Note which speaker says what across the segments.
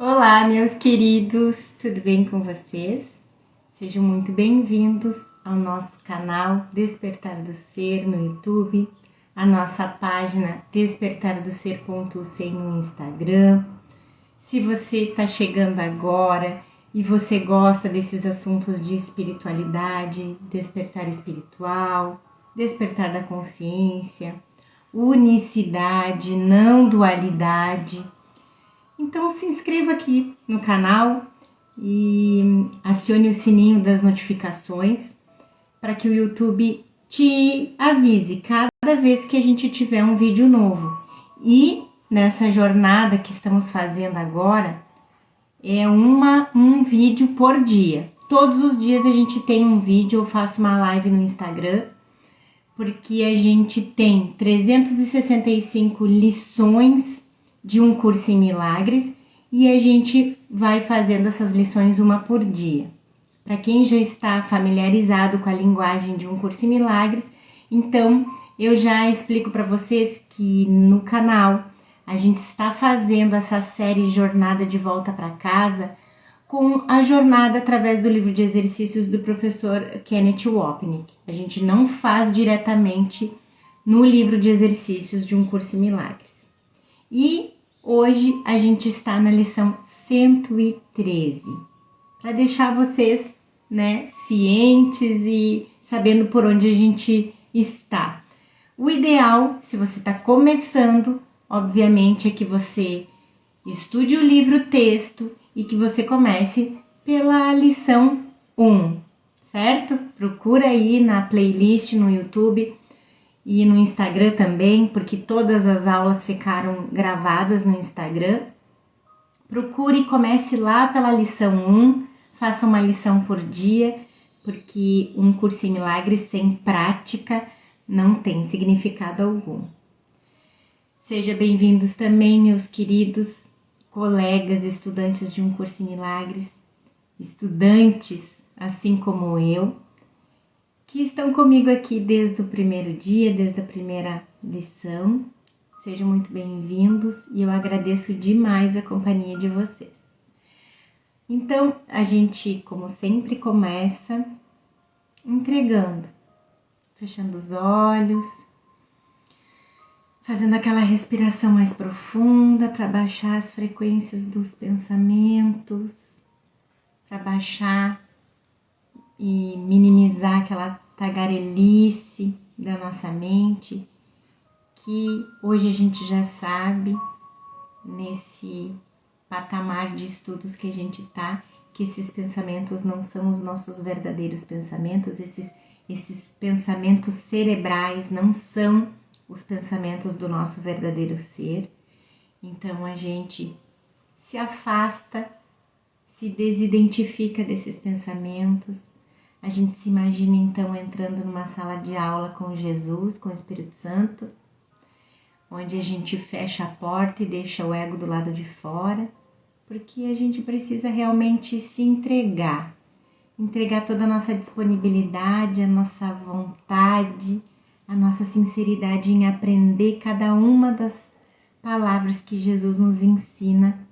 Speaker 1: Olá, meus queridos, tudo bem com vocês? Sejam muito bem-vindos ao nosso canal Despertar do Ser no YouTube, a nossa página despertardoser.c no Instagram. Se você está chegando agora e você gosta desses assuntos de espiritualidade, despertar espiritual, despertar da consciência, unicidade, não dualidade, então se inscreva aqui no canal e acione o sininho das notificações para que o YouTube te avise cada vez que a gente tiver um vídeo novo. E nessa jornada que estamos fazendo agora, é um vídeo por dia. Todos os dias a gente tem um vídeo, eu faço uma live no Instagram, porque a gente tem 365 lições de um curso em milagres e a gente vai fazendo essas lições uma por dia. Para quem já está familiarizado com a linguagem de um curso em milagres, então eu já explico para vocês que no canal a gente está fazendo essa série Jornada de Volta para Casa com a jornada através do livro de exercícios do professor Kenneth Wapnick. A gente não faz diretamente no livro de exercícios de um curso em milagres. E hoje a gente está na lição 113, para deixar vocês, cientes e sabendo por onde a gente está. O ideal, se você está começando, obviamente, é que você estude o livro texto e que você comece pela lição 1, certo? Procura aí na playlist no YouTube e no Instagram também, porque todas as aulas ficaram gravadas no Instagram. Procure e comece lá pela lição 1, faça uma lição por dia, porque um curso em milagres sem prática não tem significado algum. Sejam bem-vindos também, meus queridos colegas, estudantes de um curso em milagres, estudantes assim como eu, que estão comigo aqui desde o primeiro dia, desde a primeira lição. Sejam muito bem-vindos e eu agradeço demais a companhia de vocês. Então, a gente, como sempre, começa entregando, fechando os olhos, fazendo aquela respiração mais profunda para baixar as frequências dos pensamentos, para baixar e minimizar aquela tagarelice da nossa mente, que hoje a gente já sabe, nesse patamar de estudos que a gente está, que esses pensamentos não são os nossos verdadeiros pensamentos, esses pensamentos cerebrais não são os pensamentos do nosso verdadeiro ser. Então a gente se afasta, se desidentifica desses pensamentos. A gente se imagina então entrando numa sala de aula com Jesus, com o Espírito Santo, onde a gente fecha a porta e deixa o ego do lado de fora, porque a gente precisa realmente se entregar toda a nossa disponibilidade, a nossa vontade, a nossa sinceridade em aprender cada uma das palavras que Jesus nos ensina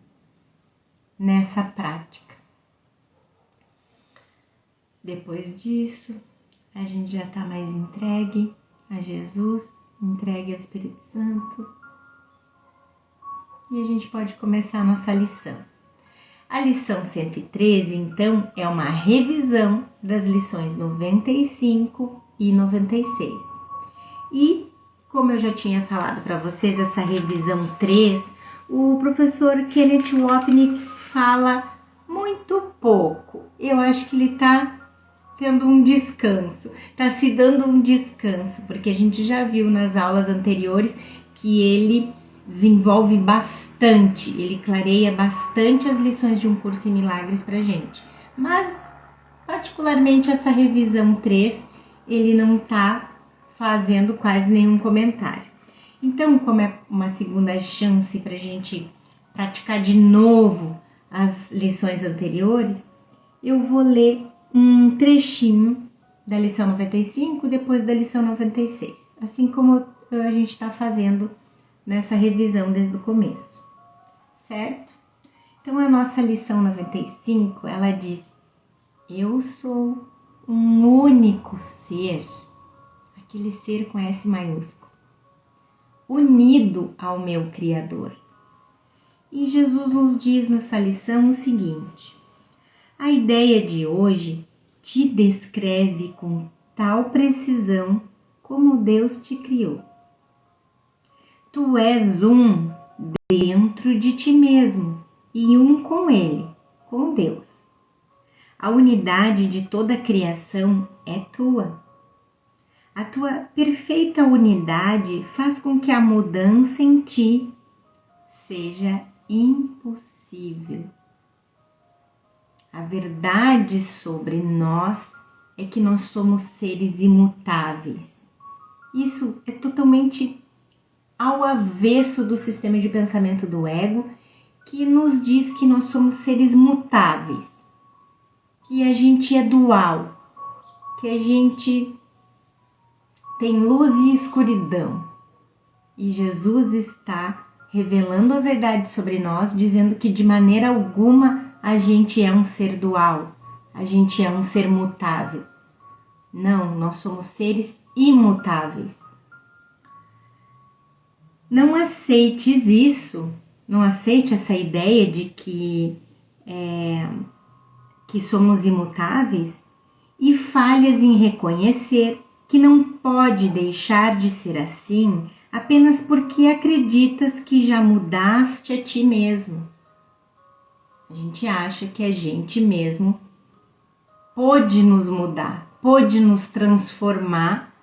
Speaker 1: nessa prática. Depois disso, a gente já está mais entregue a Jesus, entregue ao Espírito Santo, e a gente pode começar a nossa lição. A lição 113, então, é uma revisão das lições 95 e 96. E, como eu já tinha falado para vocês, essa revisão 3, o professor Kenneth Wapnick fala muito pouco. Eu acho que ele está tendo um descanso, está se dando um descanso, porque a gente já viu nas aulas anteriores que ele desenvolve bastante, ele clareia bastante as lições de um curso em milagres pra gente. Mas, particularmente essa revisão 3, ele não está fazendo quase nenhum comentário. Então, como é uma segunda chance pra gente praticar de novo as lições anteriores, eu vou ler um trechinho da lição 95, depois da lição 96, assim como a gente está fazendo nessa revisão desde o começo, certo? Então a nossa lição 95, ela diz: eu sou um único ser, aquele ser com S maiúsculo, unido ao meu Criador. E Jesus nos diz nessa lição o seguinte: a ideia de hoje te descreve com tal precisão como Deus te criou. Tu és um dentro de ti mesmo e um com Ele, com Deus. A unidade de toda a criação é tua. A tua perfeita unidade faz com que a mudança em ti seja impossível. A verdade sobre nós é que nós somos seres imutáveis. Isso é totalmente ao avesso do sistema de pensamento do ego, que nos diz que nós somos seres mutáveis, que a gente é dual, que a gente tem luz e escuridão. E Jesus está revelando a verdade sobre nós, dizendo que de maneira alguma a gente é um ser dual, a gente é um ser mutável. Não, nós somos seres imutáveis. Não aceites isso, não aceite essa ideia de que somos imutáveis e falhas em reconhecer que não pode deixar de ser assim apenas porque acreditas que já mudaste a ti mesmo. A gente acha que a gente mesmo pôde nos mudar, pôde nos transformar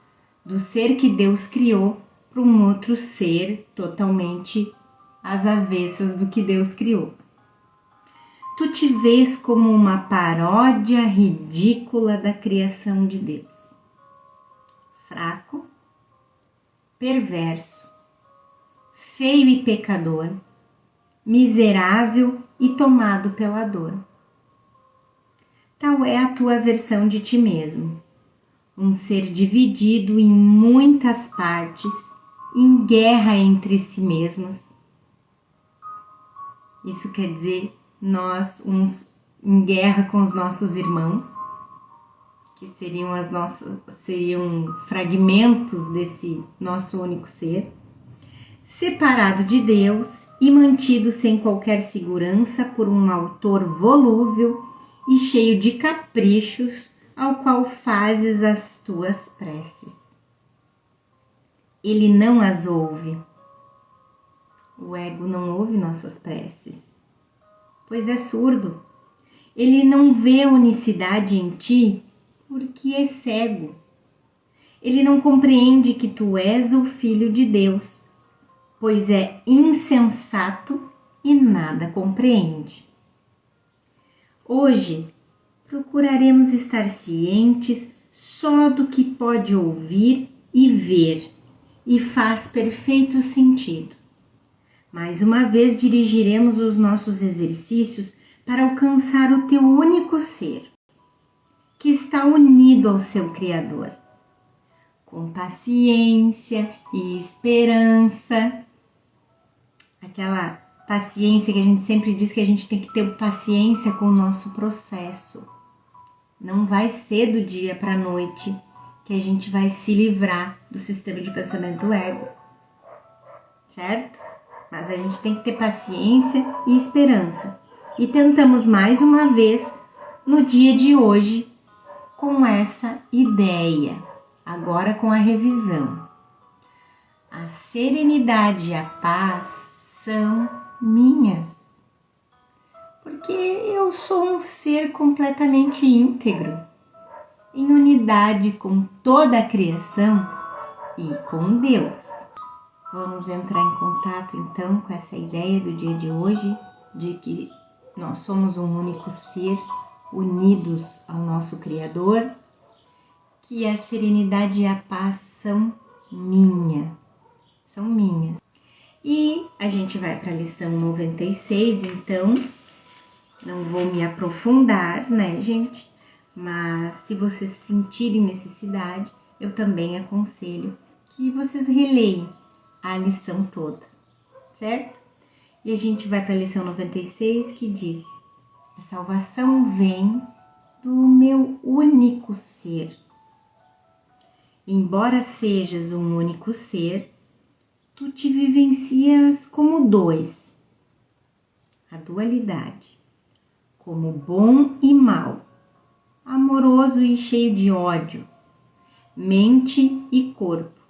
Speaker 1: do ser que Deus criou para um outro ser totalmente às avessas do que Deus criou. Tu te vês como uma paródia ridícula da criação de Deus. Fraco, perverso, feio e pecador, miserável e tomado pela dor. Tal é a tua versão de ti mesmo, um ser dividido em muitas partes, em guerra entre si mesmas. Isso quer dizer nós uns em guerra com os nossos irmãos, que seriam fragmentos desse nosso único ser, separado de Deus e mantido sem qualquer segurança por um autor volúvel e cheio de caprichos, ao qual fazes as tuas preces. Ele não as ouve. O ego não ouve nossas preces, pois é surdo. Ele não vê a unicidade em ti porque é cego. Ele não compreende que tu és o Filho de Deus, pois é insensato e nada compreende. Hoje, procuraremos estar cientes só do que pode ouvir e ver, e faz perfeito sentido. Mais uma vez dirigiremos os nossos exercícios para alcançar o teu único ser, que está unido ao seu Criador, com paciência e esperança. Aquela paciência que a gente sempre diz que a gente tem que ter paciência com o nosso processo. Não vai ser do dia para a noite que a gente vai se livrar do sistema de pensamento ego, certo? Mas a gente tem que ter paciência e esperança. E tentamos mais uma vez no dia de hoje com essa ideia, agora com a revisão. A serenidade e a paz são minhas, porque eu sou um ser completamente íntegro, em unidade com toda a criação e com Deus. Vamos entrar em contato então com essa ideia do dia de hoje, de que nós somos um único ser, unidos ao nosso Criador, que a serenidade e a paz são minhas. E a gente vai para a lição 96, então não vou me aprofundar, né, gente? Mas se vocês sentirem necessidade, eu também aconselho que vocês releiam a lição toda, certo? E a gente vai para a lição 96 que diz: a salvação vem do meu único ser. Embora sejas um único ser, tu te vivencias como dois. A dualidade, como bom e mal, amoroso e cheio de ódio, mente e corpo.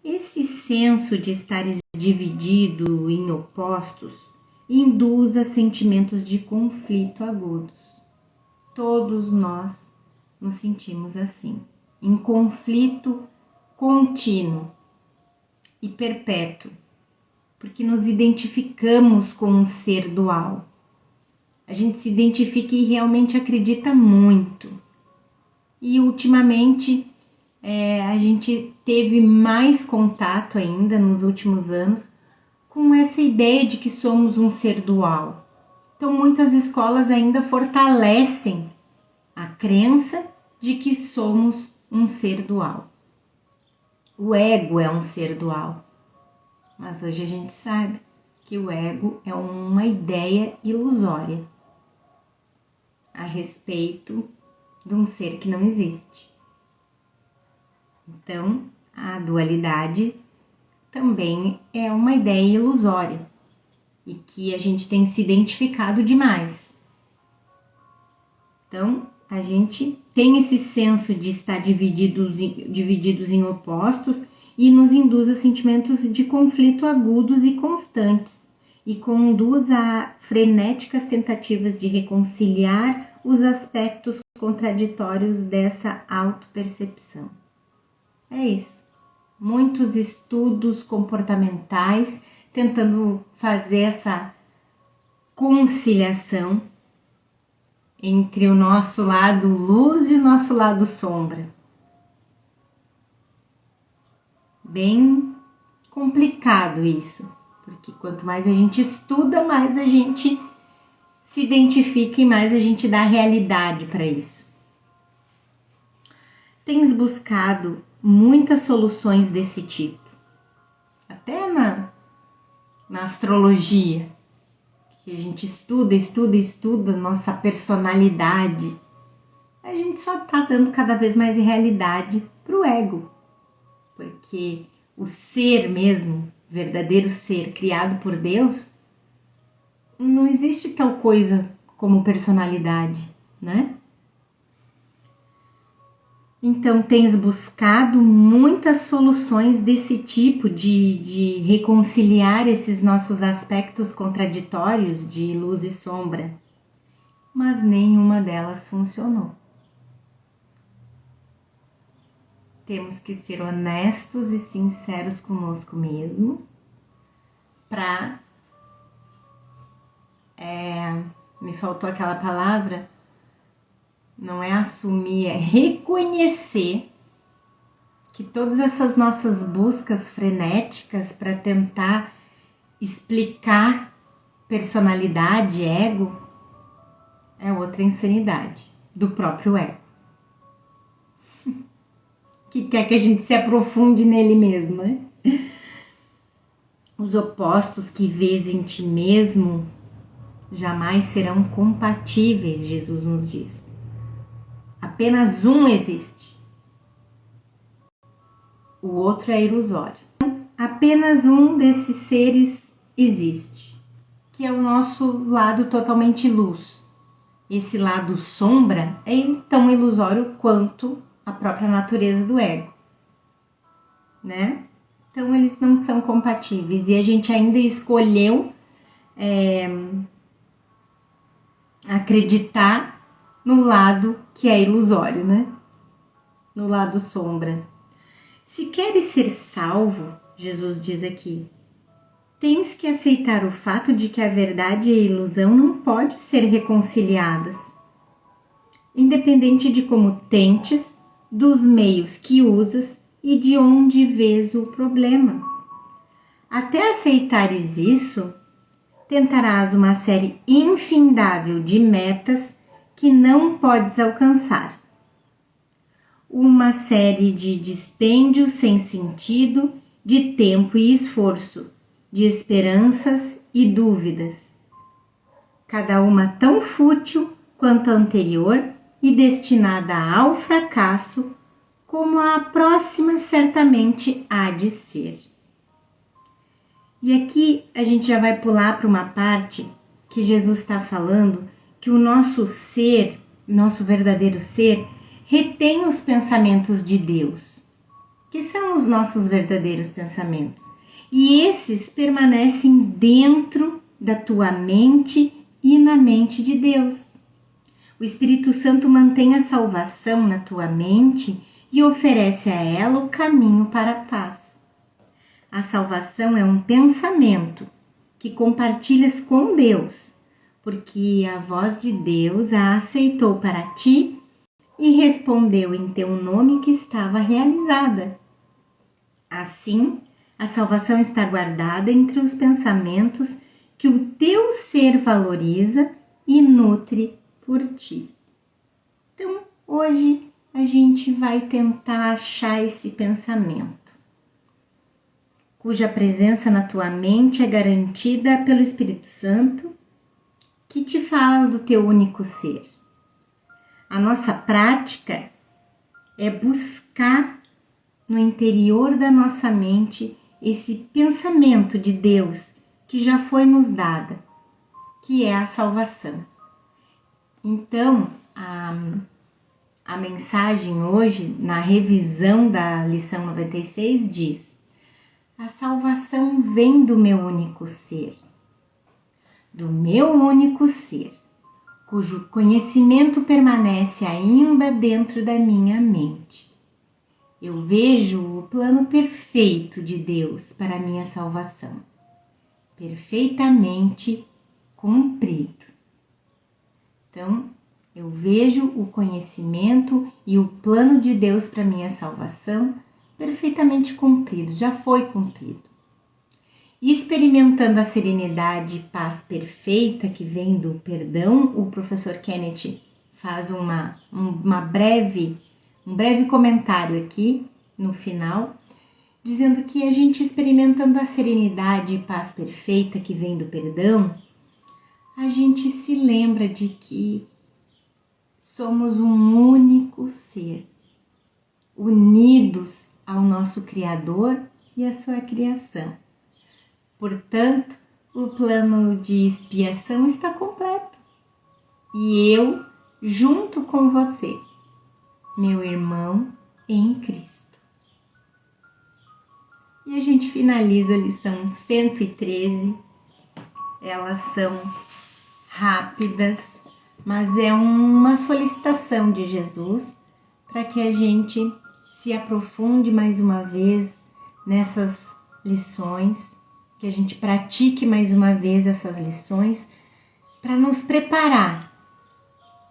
Speaker 1: Esse senso de estares dividido em opostos induz a sentimentos de conflito agudos. Todos nós nos sentimos assim, em conflito contínuo e perpétuo, porque nos identificamos com um ser dual. A gente se identifica e realmente acredita muito. E ultimamente a gente teve mais contato ainda nos últimos anos com essa ideia de que somos um ser dual. Então muitas escolas ainda fortalecem a crença de que somos um ser dual. O ego é um ser dual, mas hoje a gente sabe que o ego é uma ideia ilusória a respeito de um ser que não existe. Então, a dualidade também é uma ideia ilusória e que a gente tem se identificado demais. Então, a gente tem esse senso de estar divididos em opostos e nos induz a sentimentos de conflito agudos e constantes e conduz a frenéticas tentativas de reconciliar os aspectos contraditórios dessa autopercepção. É isso. Muitos estudos comportamentais tentando fazer essa conciliação entre o nosso lado luz e o nosso lado sombra. Bem complicado isso, porque quanto mais a gente estuda, mais a gente se identifica e mais a gente dá realidade para isso. Tens buscado muitas soluções desse tipo, até na astrologia, que a gente estuda nossa personalidade, a gente só está dando cada vez mais realidade para o ego, porque o ser mesmo, verdadeiro ser criado por Deus, não existe tal coisa como personalidade, né? Então, tens buscado muitas soluções desse tipo de reconciliar esses nossos aspectos contraditórios de luz e sombra, mas nenhuma delas funcionou. Temos que ser honestos e sinceros conosco mesmos para... me faltou aquela palavra... Não é assumir, é reconhecer que todas essas nossas buscas frenéticas para tentar explicar personalidade, ego, é outra insanidade do próprio ego. Que quer que a gente se aprofunde nele mesmo, né? Os opostos que vês em ti mesmo jamais serão compatíveis, Jesus nos diz. Apenas um existe. O outro é ilusório. Apenas um desses seres existe, que é o nosso lado totalmente luz. Esse lado sombra é tão ilusório quanto a própria natureza do ego, né? Então eles não são compatíveis e a gente ainda escolheu acreditar no lado que é ilusório, né? No lado sombra. Se queres ser salvo, Jesus diz aqui, tens que aceitar o fato de que a verdade e a ilusão não podem ser reconciliadas. Independente de como tentes, dos meios que usas e de onde vês o problema. Até aceitares isso, tentarás uma série infindável de metas que não podes alcançar. Uma série de dispêndios sem sentido, de tempo e esforço, de esperanças e dúvidas, cada uma tão fútil quanto a anterior e destinada ao fracasso, como a próxima certamente há de ser. E aqui a gente já vai pular para uma parte que Jesus está falando que o nosso ser, nosso verdadeiro ser, retém os pensamentos de Deus, que são os nossos verdadeiros pensamentos. E esses permanecem dentro da tua mente e na mente de Deus. O Espírito Santo mantém a salvação na tua mente e oferece a ela o caminho para a paz. A salvação é um pensamento que compartilhas com Deus, porque a voz de Deus a aceitou para ti e respondeu em teu nome que estava realizada. Assim, a salvação está guardada entre os pensamentos que o teu ser valoriza e nutre por ti. Então, hoje a gente vai tentar achar esse pensamento, cuja presença na tua mente é garantida pelo Espírito Santo, que te fala do teu único ser. A nossa prática é buscar no interior da nossa mente esse pensamento de Deus que já foi nos dada, que é a salvação. Então, a mensagem hoje, na revisão da lição 96, diz: a salvação vem do meu único ser, cujo conhecimento permanece ainda dentro da minha mente. Eu vejo o plano perfeito de Deus para a minha salvação, perfeitamente cumprido. Então, eu vejo o conhecimento e o plano de Deus para a minha salvação perfeitamente cumprido, já foi cumprido. E experimentando a serenidade e paz perfeita que vem do perdão, o professor Kenneth faz um breve comentário aqui no final, dizendo que a gente experimentando a serenidade e paz perfeita que vem do perdão, a gente se lembra de que somos um único ser, unidos ao nosso Criador e à sua criação. Portanto, o plano de expiação está completo. E eu, junto com você, meu irmão em Cristo. E a gente finaliza a lição 113. Elas são rápidas, mas é uma solicitação de Jesus para que a gente se aprofunde mais uma vez nessas lições, que a gente pratique mais uma vez essas lições para nos preparar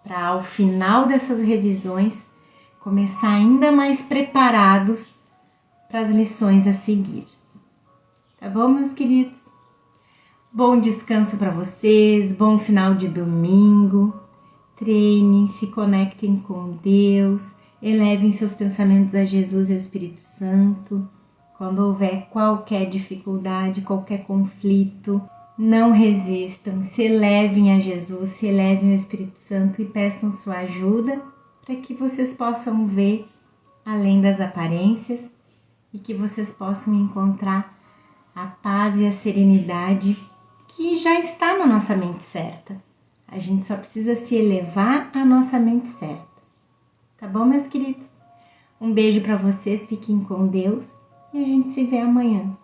Speaker 1: para, ao final dessas revisões, começar ainda mais preparados para as lições a seguir. Tá bom, meus queridos? Bom descanso para vocês, bom final de domingo. Treinem, se conectem com Deus, elevem seus pensamentos a Jesus e ao Espírito Santo. Quando houver qualquer dificuldade, qualquer conflito, não resistam, se elevem a Jesus, se elevem ao Espírito Santo e peçam sua ajuda para que vocês possam ver além das aparências e que vocês possam encontrar a paz e a serenidade que já está na nossa mente certa. A gente só precisa se elevar à nossa mente certa. Tá bom, meus queridos? Um beijo para vocês, fiquem com Deus e a gente se vê amanhã.